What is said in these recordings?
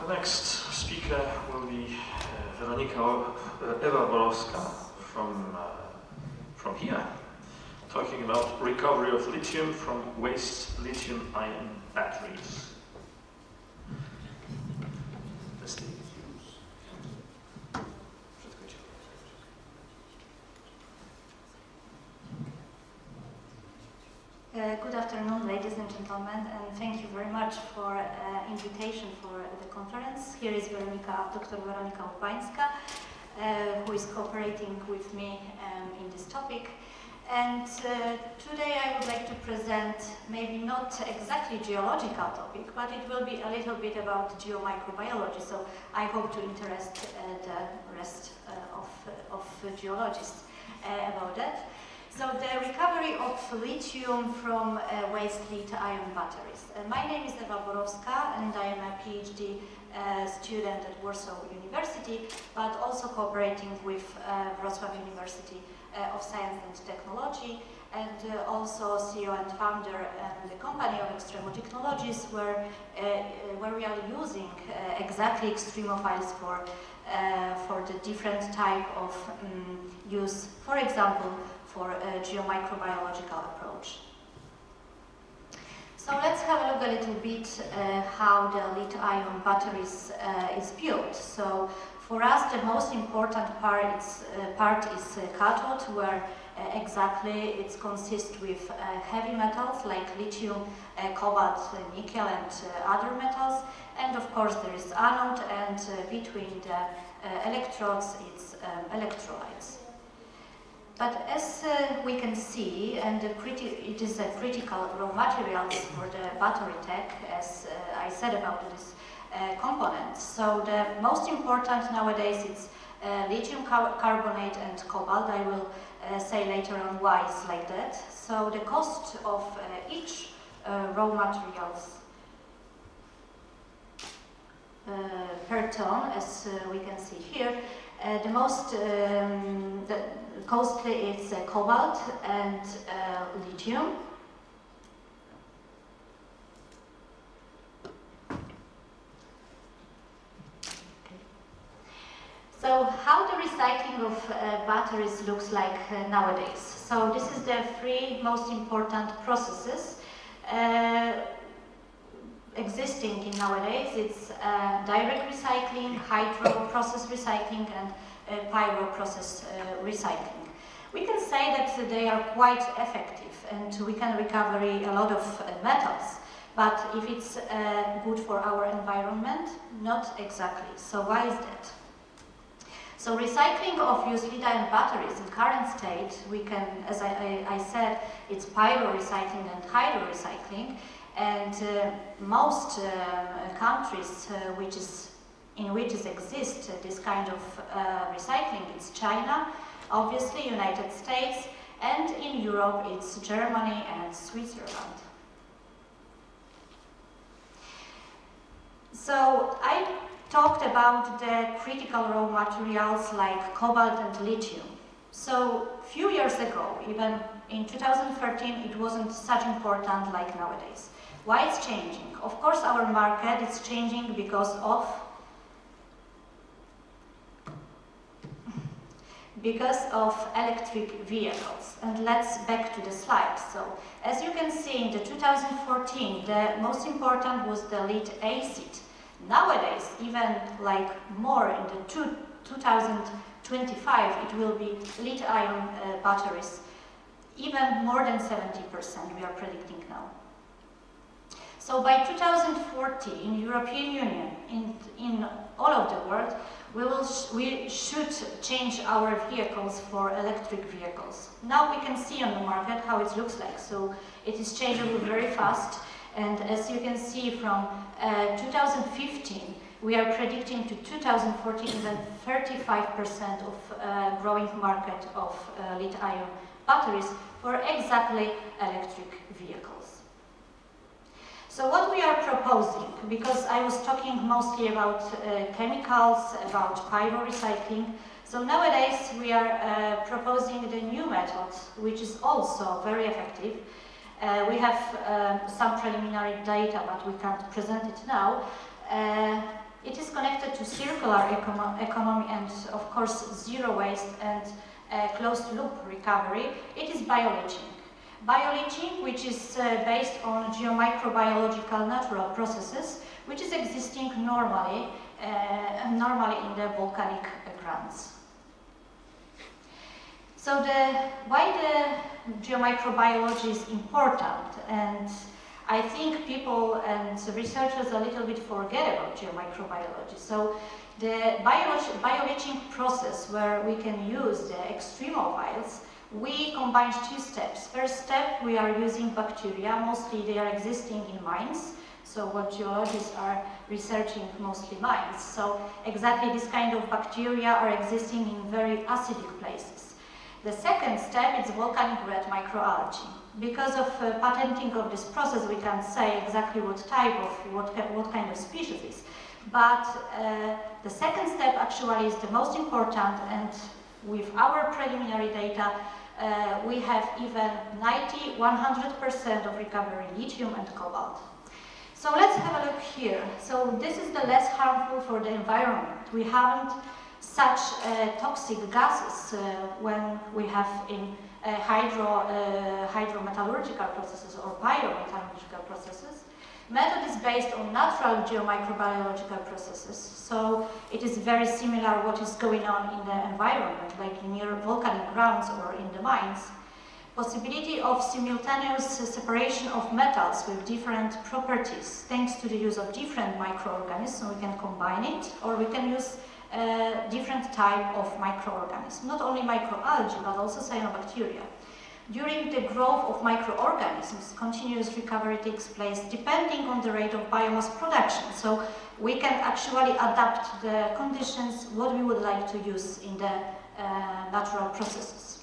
The next speaker will be Eva Borowska from here, talking about recovery of lithium from waste lithium-ion batteries. Good afternoon, ladies and gentlemen, and thank you very much for invitation for the conference. Here is Dr. Weronika Łupańska, who is cooperating with me in this topic. And today I would like to present maybe not exactly geological topic, but it will be a little bit about geomicrobiology. So I hope to interest the rest of geologists about that. So the recovery of lithium from waste lithium batteries. My name is Eva Borowska and I am a PhD student at Warsaw University, but also cooperating with Wrocław University of Science and Technology, and also CEO and founder in the company of Extremo Technologies, where we are using exactly extremophiles for the different type of use, for example, for a geomicrobiological approach. So let's have a look a little bit how the lithium batteries is built. So for us, the most important part is cathode, where exactly it consists with heavy metals like lithium, cobalt, nickel, and other metals. And of course, there is anode, and between the electrodes, it's electrolytes. But as we can see, and it is a critical raw materials for the battery tech, as I said about this component. So the most important nowadays is lithium carbonate and cobalt. I will say later on why it's like that. So the cost of each raw materials per ton, as we can see here, the most costly is cobalt and lithium. So how the recycling of batteries looks like nowadays. So this is the three most important processes existing in nowadays. It's direct recycling, hydro process recycling, and pyro process recycling. We can say that they are quite effective and we can recover a lot of metals, but if it's good for our environment, not exactly. So why is that? So recycling of used lithium batteries in current state, we can, as I said, it's pyro recycling and hydro recycling. And most countries in which exist this kind of recycling, it's China, obviously United States, and in Europe it's Germany and Switzerland. So I talked about the critical raw materials like cobalt and lithium. So a few years ago, even in 2013, it wasn't such important like nowadays. Why it's changing? Of course, our market is changing because of electric vehicles. And let's back to the slide. So, as you can see, in the 2014, the most important was the lead acid. Nowadays, even like more in the 2025, it will be lithium batteries. Even more than 70% we are predicting now. So by 2040, in European Union, in all of the world, we should change our vehicles for electric vehicles. Now we can see on the market how it looks like. So it is changeable very fast. And as you can see from 2015, we are predicting to 2040 even 35% of growing market of lithium batteries for exactly electric vehicles. So what we are proposing, because I was talking mostly about chemicals, about pyro recycling, so nowadays we are proposing the new method, which is also very effective. We have some preliminary data, but we can't present it now. It to circular economy and, of course, zero waste and closed-loop recovery, it is bioleaching. Bioleaching, which is based on geomicrobiological natural processes, which is existing normally in the volcanic grounds. So why the geomicrobiology is important, and I think people and researchers a little bit forget about geomicrobiology. So the bioleaching process, where we can use the extremophiles, we combine two steps. First step, we are using bacteria. Mostly they are existing in mines. So what geologists are researching, mostly mines. So exactly this kind of bacteria are existing in very acidic places. The second step is volcanic red microalgae. Because of patenting of this process, we can't say exactly what type of, what kind of species it is. But the second step actually is the most important, and with our preliminary data, we have even 90–100% of recovery lithium and cobalt. So let's have a look here. So this is the less harmful for the environment. We haven't such toxic gases when we have in hydrometallurgical processes or pyrometallurgical processes. Method is based on natural geomicrobiological processes, so it is very similar what is going on in the environment, like near volcanic grounds or in the mines. Possibility of simultaneous separation of metals with different properties, thanks to the use of different microorganisms, so we can combine it, or we can use different type of microorganisms, not only microalgae, but also cyanobacteria. During the growth of microorganisms, continuous recovery takes place depending on the rate of biomass production. So we can actually adapt the conditions what we would like to use in the natural processes.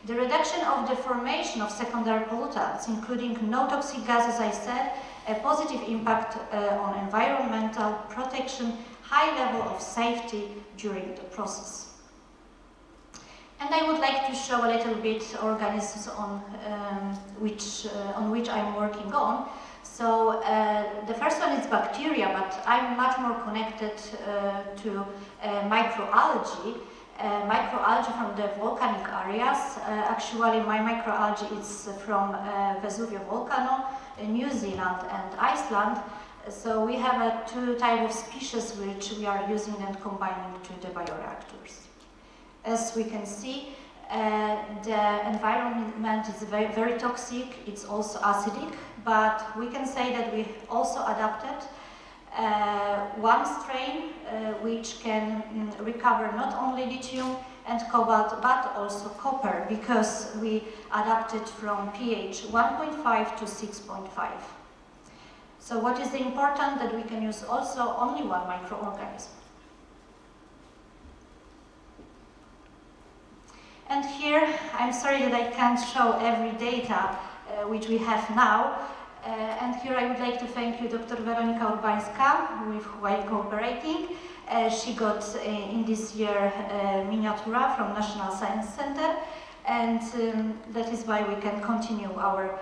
The reduction of the formation of secondary pollutants, including no toxic gas, as I said, a positive impact on environmental protection, high level of safety during the process. And I would like to show a little bit organisms on which I'm working on. So the first one is bacteria, but I'm much more connected to microalgae. Microalgae from the volcanic areas. Actually, my microalgae is from Vesuvio volcano, New Zealand and Iceland. So we have two types of species which we are using and combining to the bioreactors. As we can see, the environment is very, very toxic. It's also acidic, but we can say that we also adapted one strain which can recover not only lithium and cobalt, but also copper, because we adapted from pH 1.5 to 6.5. So what is important that we can use also only one microorganism. And here, I'm sorry that I can't show every data which we have now. And here I would like to thank you, Dr. Weronika Urbańska, with who I'm cooperating. She got in this year miniatura from National Science Center, and that is why we can continue our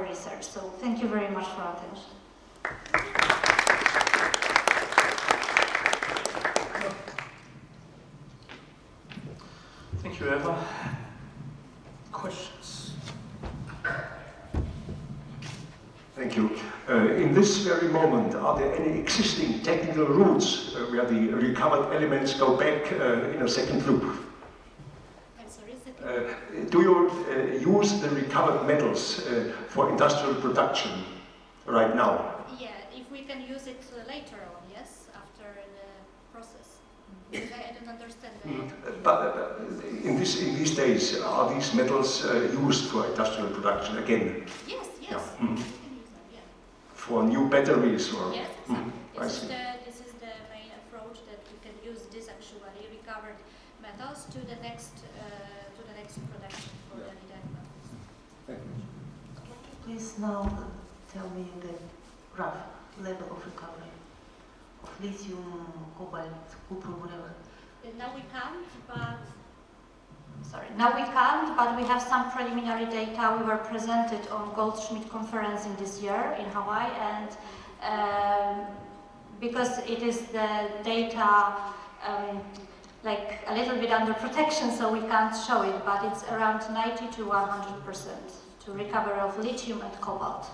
research. So thank you very much for attention. Thank you, Eva. Questions? Thank you. In this very moment, are there any existing technical routes where the recovered elements go back in a second loop? I'm sorry, do you use the recovered metals for industrial production right now? Yeah, if we can use it later on, yes, after the process. I don't understand. But in these days, are these metals used for industrial production again? Yes, yes. Yeah. We can use them, yeah. For new batteries, or? Yes, exactly. This is the main approach, that we can use this actually recovered metals to the next production for the lithium metals. Thank you. Please now tell me the rough level of recovery of lithium, cobalt, copper, whatever. Now we can't, but we have some preliminary data. We were presented on Goldschmidt conference in this year in Hawaii, and because it is the data like a little bit under protection, so we can't show it, but it's around 90 to 100% to recovery of lithium and cobalt,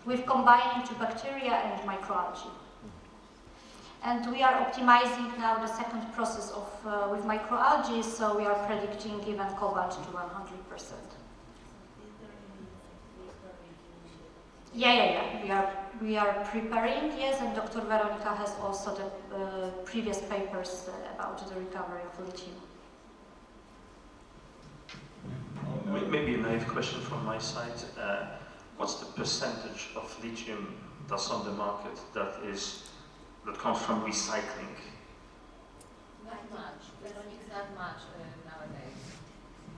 with combining to bacteria and microalgae. And we are optimizing now the second process of with microalgae, so we are predicting even cobalt to 100%. Yeah. We are preparing, yes, and Dr. Weronika has also the previous papers about the recovery of lithium. Maybe a naive question from my side. What's the percentage of lithium that's on the market that comes from recycling? Not much. It's not much nowadays.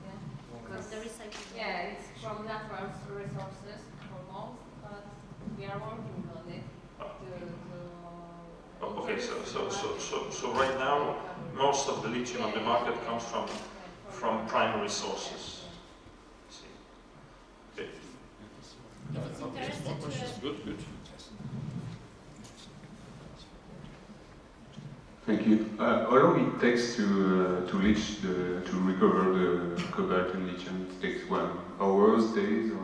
Yeah. Because the recycling. Yeah, it's from natural resources for most, but we are working on it Okay, so right now most of the lithium on the market comes from primary sources. See. Okay. It's interesting. Good. Thank you. How long it takes to recover the cobalt and lithium? It takes what, hours, days, or?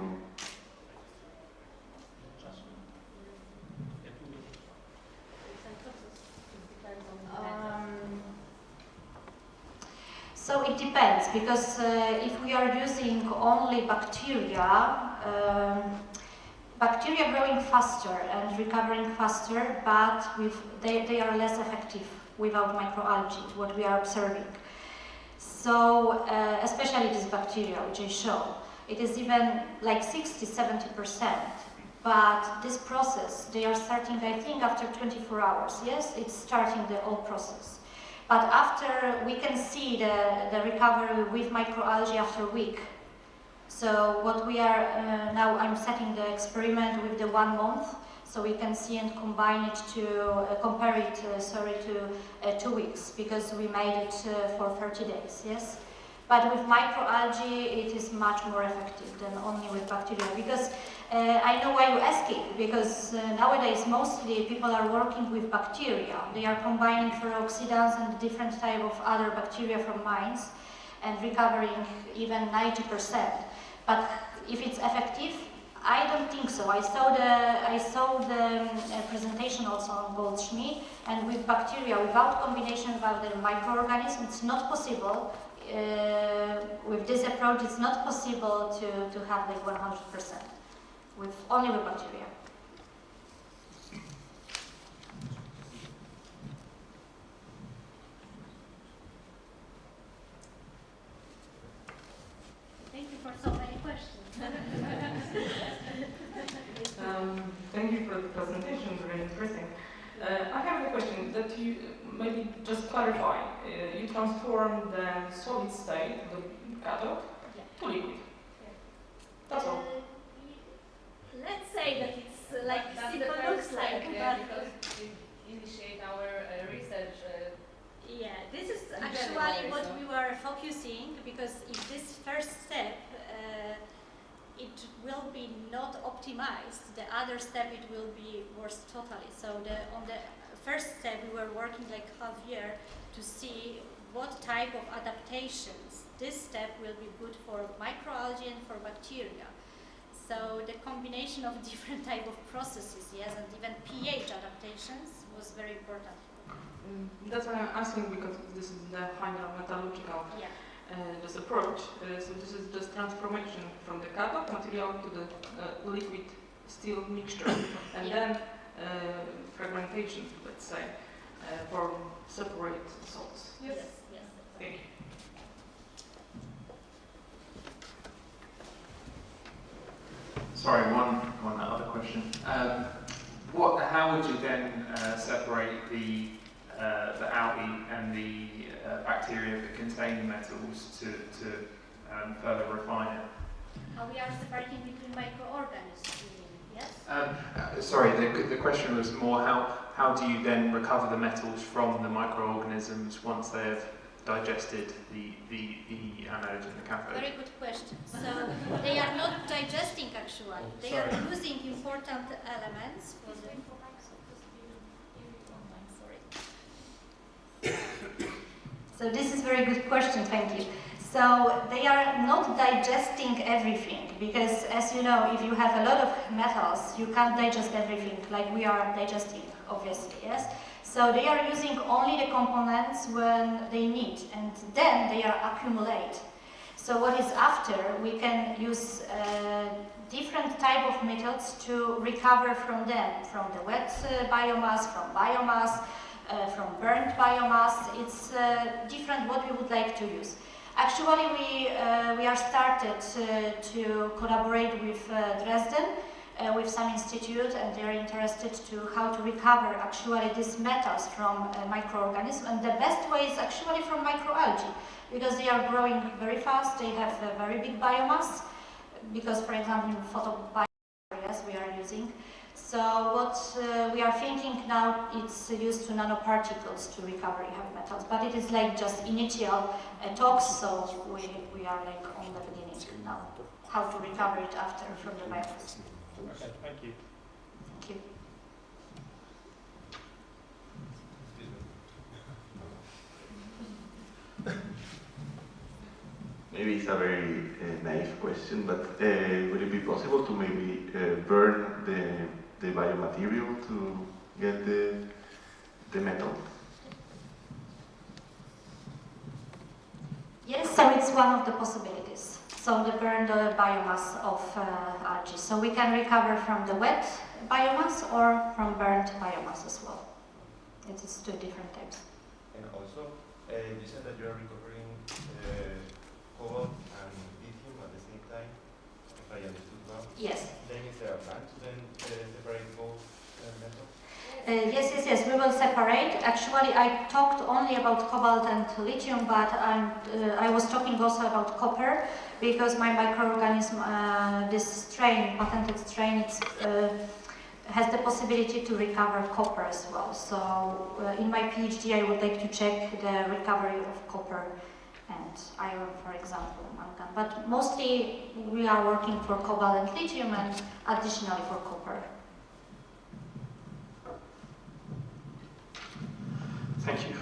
So it depends, because if we are using only bacteria, bacteria growing faster and recovering faster, but they are less effective without microalgae, what we are observing. So, especially this bacteria, which I show, it is even like 60–70%. But this process, they are starting, I think, after 24 hours. Yes, it's starting the whole process. But after, we can see the recovery with microalgae after a week. So what we are, now I'm setting the experiment with the 1 month, so we can see and combine it to, compare it, to 2 weeks, because we made it for 30 days, yes? But with microalgae, it is much more effective than only with bacteria, because I know why you ask it, because nowadays mostly people are working with bacteria. They are combining ferrooxidants and different type of other bacteria from mines and recovering even 90%. But if it's effective, I don't think so. I saw the presentation also on Goldschmidt, and with bacteria, without combination with other microorganisms, it's not possible. With this approach, it's not possible to have like 100%. Only with bacteria. Thank you for so many questions. Thank you for the presentation, very interesting. I have a question that you maybe just clarify. You transform the solid state, the cathode, to liquid. That's all. Let's say that it's like that's simple the looks first like, step, yeah, because we initiate our research. Yeah, this is in actually general, what so. we were focusing, because if this first step it will be not optimized, the other step it will be worse totally. So on the first step we were working like half year to see what type of adaptations this step will be good for microalgae and for bacteria. So the combination of different type of processes, yes, and even pH adaptations was very important. That's why I'm asking, because this is the final metallurgical this approach. So this is just transformation from the cathode material to the liquid steel mixture, and then fragmentation, let's say, for separate salts. Yes. Thank you. Sorry, one other question. How would you then separate the algae and the bacteria that contain the metals to further refine it? We are separating between microorganisms, yes? Sorry, the question was more how do you then recover the metals from the microorganisms once they have digested the anode and the cathode? Very good question. So they are not digesting actually. They are using important elements for the So this is a very good question, thank you. So they are not digesting everything, because as you know, if you have a lot of metals, you can't digest everything like we are digesting, obviously, yes? So they are using only the components when they need, and then they are accumulate. So what is after, we can use different type of methods to recover from them, from the wet biomass, from burnt biomass. It's different what we would like to use. Actually, we are started to collaborate with Dresden, with some institute, and they are interested to how to recover actually these metals from microorganisms. And the best way is actually from microalgae, because they are growing very fast. They have a very big biomass, because, for example, in photobiomass we are using. So what we are thinking now, it's used to nanoparticles to recover heavy metals, but it is like just initial talks, so we are like on the beginning now, how to recover it after from the biomass. Okay, thank you. Thank you. Maybe it's a very naive question, but would it be possible to maybe burn the biomaterial to get the metal? Yes, so it's one of the possibilities. So the burn the biomass of algae. So we can recover from the wet biomass or from burnt biomass as well. It is two different types. And also, you said that you are recovering cobalt and lithium at the same time, if I understood well. Yes. Then is there a plan to then separate both metals? Yes, we will separate. Actually, I talked only about cobalt and lithium, but I was talking also about copper, because my microorganism, this strain, patented strain, has the possibility to recover copper as well. So in my PhD, I would like to check the recovery of copper and iron, for example, mangan. But mostly we are working for cobalt and lithium, and additionally for copper. Thank you.